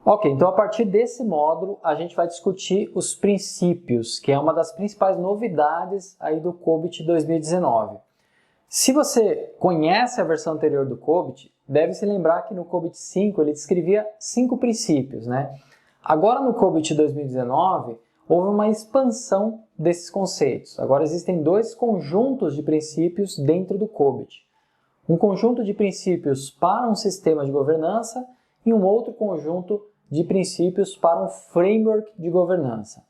Ok, então a partir desse módulo a gente vai discutir os princípios, que é uma das principais novidades aí do COBIT 2019. Se você conhece a versão anterior do COBIT, deve se lembrar que no COBIT 5 ele descrevia 5 princípios, né? Agora no COBIT 2019 houve uma expansão desses conceitos. Agora existem 2 conjuntos de princípios dentro do COBIT. Um conjunto de princípios para um sistema de governança e um outro conjunto de princípios para um framework de governança.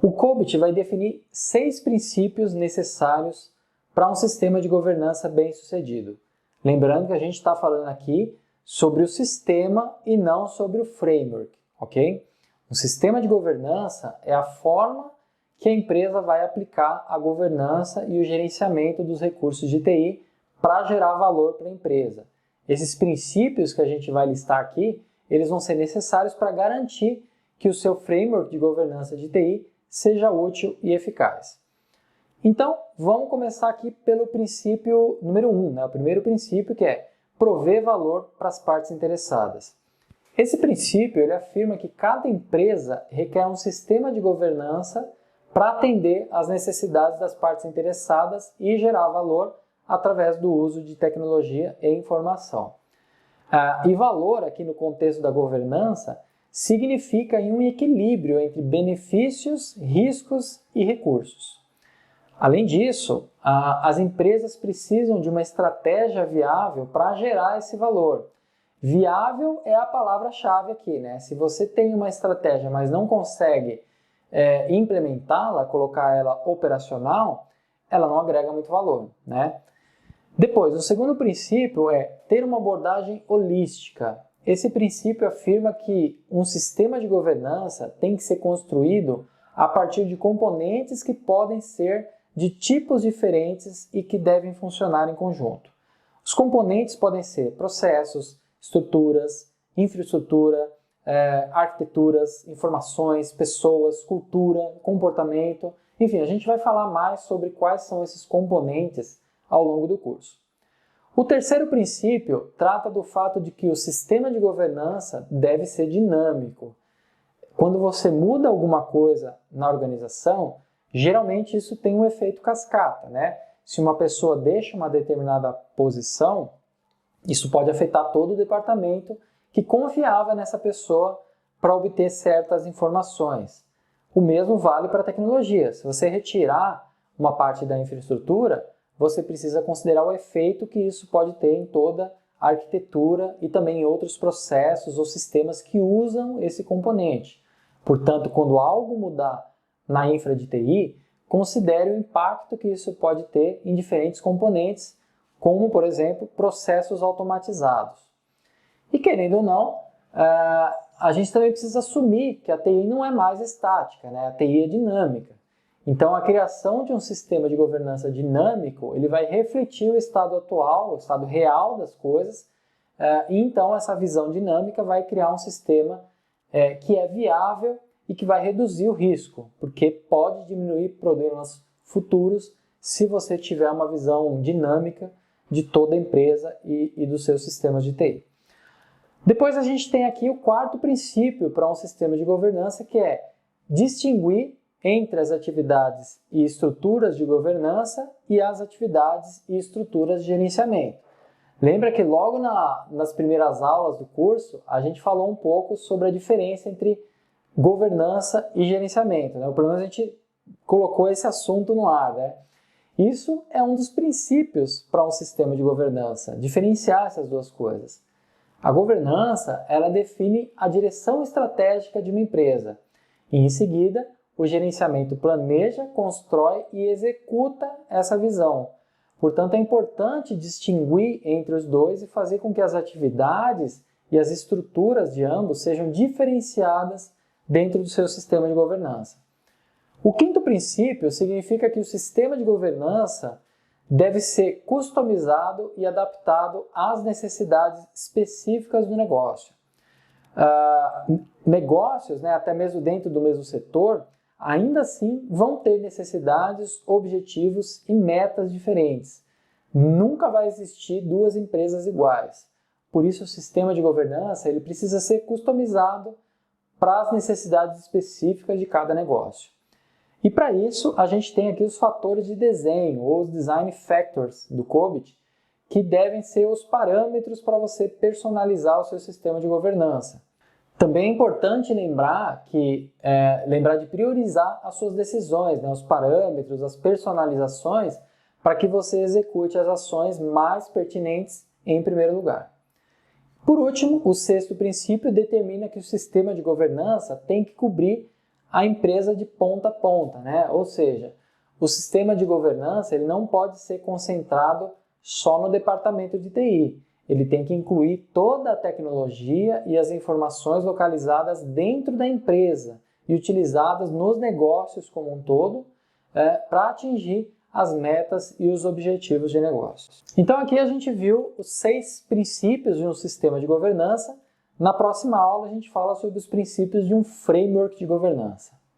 O COBIT vai definir 6 princípios necessários para um sistema de governança bem-sucedido. Lembrando que a gente está falando aqui sobre o sistema e não sobre o framework, ok? Um sistema de governança é a forma que a empresa vai aplicar a governança e o gerenciamento dos recursos de TI para gerar valor para a empresa. Esses princípios que a gente vai listar aqui, eles vão ser necessários para garantir que o seu framework de governança de TI seja útil e eficaz. Então, vamos começar aqui pelo princípio número 1, né? O primeiro princípio, que é prover valor para as partes interessadas. Esse princípio ele afirma que cada empresa requer um sistema de governança para atender às necessidades das partes interessadas e gerar valor através do uso de tecnologia e informação. E valor, aqui no contexto da governança, significa um equilíbrio entre benefícios, riscos e recursos. Além disso, as empresas precisam de uma estratégia viável para gerar esse valor. Viável é a palavra-chave aqui, né? Se você tem uma estratégia, mas não consegue implementá-la, colocar ela operacional, ela não agrega muito valor, né? Depois, o segundo princípio é ter uma abordagem holística. Esse princípio afirma que um sistema de governança tem que ser construído a partir de componentes que podem ser de tipos diferentes e que devem funcionar em conjunto. Os componentes podem ser processos, estruturas, infraestrutura, arquiteturas, informações, pessoas, cultura, comportamento. Enfim, a gente vai falar mais sobre quais são esses componentes ao longo do curso. O terceiro princípio trata do fato de que o sistema de governança deve ser dinâmico. Quando você muda alguma coisa na organização, geralmente isso tem um efeito cascata, né? Se uma pessoa deixa uma determinada posição, isso pode afetar todo o departamento que confiava nessa pessoa para obter certas informações. O mesmo vale para a tecnologia. Se você retirar uma parte da infraestrutura, você precisa considerar o efeito que isso pode ter em toda a arquitetura e também em outros processos ou sistemas que usam esse componente. Portanto, quando algo mudar na infra de TI, considere o impacto que isso pode ter em diferentes componentes, como, por exemplo, processos automatizados. E querendo ou não, a gente também precisa assumir que a TI não é mais estática, né? A TI é dinâmica. Então, a criação de um sistema de governança dinâmico, ele vai refletir o estado atual, o estado real das coisas, e então essa visão dinâmica vai criar um sistema que é viável e que vai reduzir o risco, porque pode diminuir problemas futuros se você tiver uma visão dinâmica de toda a empresa e dos seus sistemas de TI. Depois a gente tem aqui o quarto princípio para um sistema de governança, que é distinguir entre as atividades e estruturas de governança e as atividades e estruturas de gerenciamento. Lembra que logo nas primeiras aulas do curso, a gente falou um pouco sobre a diferença entre governança e gerenciamento, né? Pelo menos a gente colocou esse assunto no ar, né? Isso é um dos princípios para um sistema de governança, diferenciar essas duas coisas. A governança, ela define a direção estratégica de uma empresa e, em seguida, o gerenciamento planeja, constrói e executa essa visão. Portanto, é importante distinguir entre os dois e fazer com que as atividades e as estruturas de ambos sejam diferenciadas dentro do seu sistema de governança. O quinto princípio significa que o sistema de governança deve ser customizado e adaptado às necessidades específicas do negócio. Negócios, né, até mesmo dentro do mesmo setor, ainda assim vão ter necessidades, objetivos e metas diferentes. Nunca vai existir duas empresas iguais. por isso o sistema de governança ele precisa ser customizado para as necessidades específicas de cada negócio. E para isso, a gente tem aqui os fatores de desenho, ou os design factors do COBIT, que devem ser os parâmetros para você personalizar o seu sistema de governança. Também é importante lembrar de priorizar as suas decisões, né, os parâmetros, as personalizações, para que você execute as ações mais pertinentes em primeiro lugar. Por último, o sexto princípio determina que o sistema de governança tem que cobrir a empresa de ponta a ponta, né? Ou seja, o sistema de governança ele não pode ser concentrado só no departamento de TI. Ele tem que incluir toda a tecnologia e as informações localizadas dentro da empresa e utilizadas nos negócios como um todo para atingir as metas e os objetivos de negócios. Então aqui a gente viu os 6 princípios de um sistema de governança. Na próxima aula a gente fala sobre os princípios de um framework de governança.